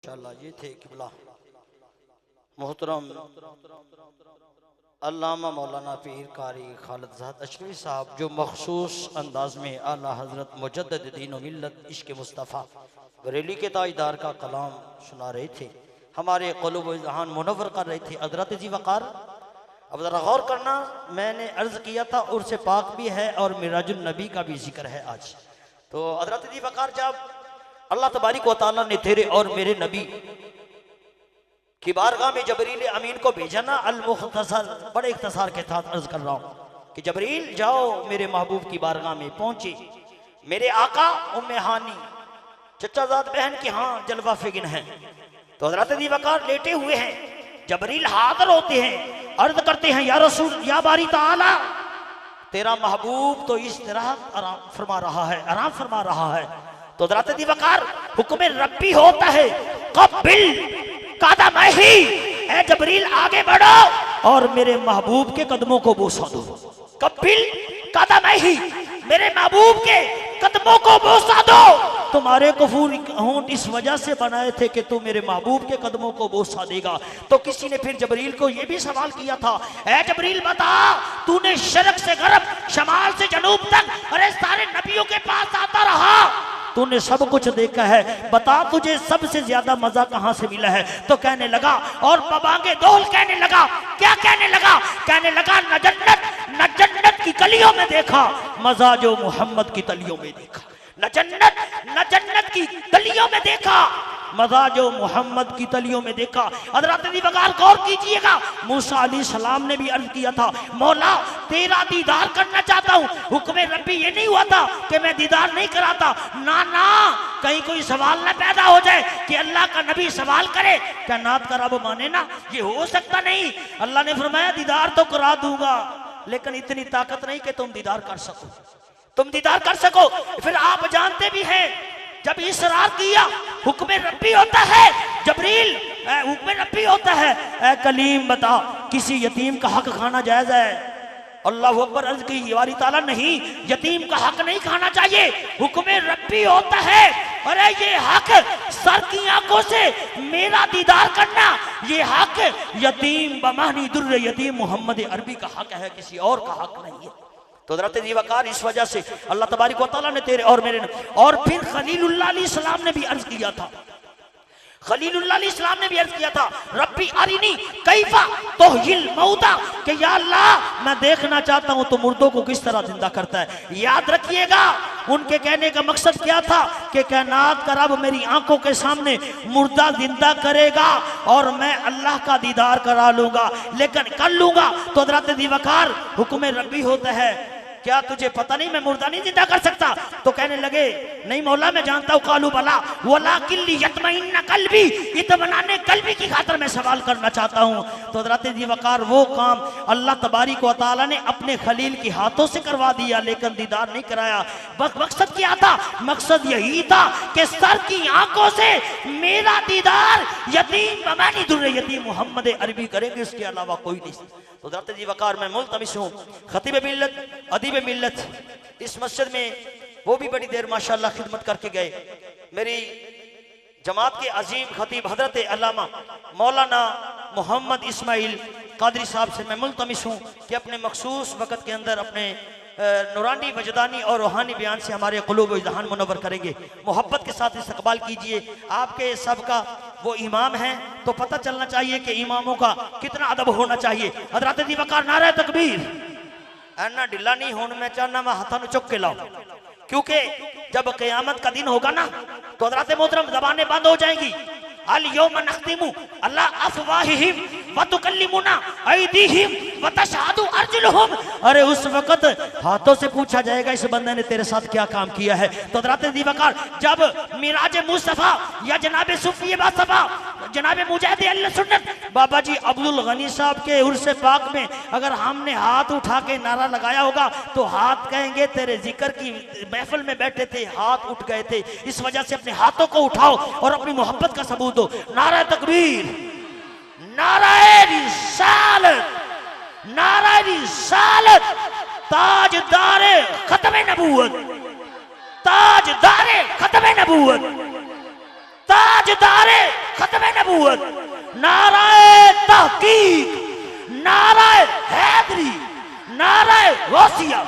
इंशाअल्लाह ये थे किबला मोहतरम अल्लामा मौलाना पीर कारी खालिद ज़ाद अशरफी साहब, जो मखसूस अंदाज में आला हज़रत मुजद्दिद दीन व मिल्लत इश्क़ मुस्तफ़ा बरेली के ताजदार का कलाम सुना रहे थे, हमारे क़ुलूब व ज़हान मुनव्वर कर रहे थे। हज़रत जी वक़ार, अब ज़रा गौर करना, मैंने अर्ज़ किया था उर्स पाक भी है और मिराजुन नबी का भी जिक्र है आज। तो हज़रत जी वक़ार, जब अल्लाह तबारिक व तआला ने तेरे और मेरे नबी की बारगाह में जबरील अमीन को भेजा ना, अल मुख्तसर, बड़े इख्तिसार के साथ अर्ज कर रहा हूँ कि जबरील जाओ मेरे महबूब की बारगाह में। पहुंचे मेरे आका उम्मे हानी चचाजाद बहन की हाँ जलवा फिगिन है। तो हज़रत जी वक़ार लेटे हुए हैं, जबरील हाजिर होते हैं, अर्ज करते हैं या रसूल या बारी ताला, तेरा महबूब तो इस तरह आराम फरमा रहा है, आराम फरमा रहा है। तो हज़रत जी वक़ार, हुक्म रब्बी होता है कबिल कदम ही, ए जबरील आगे बढ़ो और मेरे महबूब के कदमों को बोसा दो। कबिल कदम ही, मेरे महबूब के कदमों को बोसा दो। तुम्हारे कफूर होंठ इस वजह से बनाए थे कि तू मेरे महबूब के कदमों को बोसा देगा। तो किसी ने फिर जबरील को यह भी सवाल किया था, ए जबरील बता, तूने शर्क से गरब, शमाल से जनूब तक, अरे सारे नबियों के पास आता रहा, तूने सब कुछ देखा है, बता तुझे सबसे ज्यादा मजा कहां से मिला है। तो कहने लगा, और बबांगे दोल कहने लगा, क्या कहने लगा? कहने लगा न जन्नत की कलियों में देखा मजा जो मोहम्मद की तलियों में देखा। न जन्नत की तलियों में देखा मजा जो मोहम्मद की तलियों में देखा। हज़रत जी वक़ार गौर कीजिएगा, मूसा अलैहिस्सलाम ने भी अर्ज किया था, मौला तेरा दीदार करना चाहता हूँ। हुक्म रब्बी ये नहीं हुआ था कि मैं दीदार नहीं कराता, ना ना, कहीं कोई सवाल ना पैदा हो जाए कि अल्लाह का नबी सवाल करे, क्या नात का रब माने ना, ये हो सकता नहीं। अल्लाह ने फरमाया दीदार तो करा दूंगा, लेकिन इतनी ताकत नहीं कि तुम दीदार कर सको, तुम दीदार कर सको। फिर आप जानते भी हैं, जब इसरार किया, हुक्म रब्बी होता है, जबरील हुक्म रब्बी होता है, ए कलीम बता किसी यतीम का हक खाना जायज है? अल्लाह अकबर, अर्ज की वाली ताला नहीं, यतीम का हक नहीं खाना चाहिए, हुक्म रब्बी होता है। अरे ये हक सर की आंखों से मेरा दीदार करना, ये हक यतीम बमानी दुर्र यतीम मोहम्मद अरबी का हक है, किसी और का हक नहीं है। तो हज़रत जी वक़ार, इस वजह से अल्लाह तबारिक व तआला ने तेरे और मेरे, और फिर खलीलुल्लाह अलैहिस्सलाम ने भी अर्ज किया था, खलीलुल्लाह अलैहिस्सलाम ने भी अर्ज किया था, रब्बी अरिनी कैफा तुहयिल मौता, कि या अल्लाह मैं देखना चाहता हूं तो मुर्दों को किस तरह जिंदा करता है। याद रखिएगा, उनके कहने का मकसद क्या था कि कायनात का रब मेरी आंखों के सामने मुर्दा जिंदा करेगा और मैं अल्लाह का दीदार करा लूंगा, लेकिन कर लूंगा। तो हज़रत जी वक़ार, हुक्म रब्बी होता है, क्या तुझे पता नहीं मैं मुर्दा नहीं जिंदा कर सकता? तो कहने लगे, नहीं मौला मैं जानता हूँ। कालू बला वलाकिन यतमइन्ना कल्बी, इत्मीनान कल्बी की खातिर मैं सवाल करना चाहता हूँ। तो हज़रत जी वक़ार वो काम अल्लाह तबारिक व तआला ने अपने खलील के हाथों से करवा दिया, लेकिन दीदार नहीं कराया। बस मकसद क्या था? मकसद यही था कि सर की आंखों से मेरा दीदार यतीम बमानी दुर्र यतीम मोहम्मद अरबी करेंगे, इसके अलावा कोई नहीं। तो हज़रत जी वक़ार, मैं मुल्तमिस हूँ, खतीब मिल्लत अदीब मिल्लत इस मस्जिद में वो भी बड़ी देर माशाअल्लाह खिदमत करके गए, मेरी जमात के अजीम खतीब हजरत अल्लामा मौलाना मोहम्मद इस्माइल कादरी साहब से मैं मुल्तमिस हूँ कि अपने मखसूस वक़्त के अंदर अपने नूरानी वजदानी और रूहानी बयान से हमारे क़ुलूब व ज़हान मुनव्वर करेंगे। मोहब्बत के साथ इस्तक़बाल कीजिए। आपके सबका वो इमाम हैं, तो पता चलना चाहिए कि इमामों का कितना अदब होना चाहिए। हज़रत जी वक़ार, नारे तकबीर। ऐना ढिला नहीं होना, मैं चाहना मैं हाथों चुक के लाऊं, क्योंकि जब क़यामत का दिन होगा ना, तो हज़रत मोहतरम ज़बानें बंद हो जाएंगी। अल यौम नख्तिमु अला अफ़वाहिहिम व तुकल्लिमुना ऐदीहिम व तशहदु अर्जुलुहुम। अरे उस वक़्त हाथों से पूछा जाएगा इस बंदे ने तेरे साथ क्या काम किया है। तो हज़रत जी वक़ार, जब मिराज मुस्तफ़ा या जनाब सूफी बासफ़ा जनाब मुजाहिद अहले सुन्नत बाबा जी अब्दुल गनी साहब के उर्स पाक में अगर हमने हाथ उठा के नारा लगाया होगा, तो हाथ कहेंगे तेरे जिक्र की महफिल में बैठे थे, हाथ उठ गए थे, इस वजह से अपने हाथों को उठाओ और अपनी मोहब्बत का सबूत दो। नारा तकबीर, नारा रिसालत, नारा रिसालत, ताजदारे खत्मे नबूवत, ताजदारे खत्मे नबूवत, ताजदारे खत्म नबूवत, नाराए तहकीक, नाराए हैदरी, नाराए गौसिया।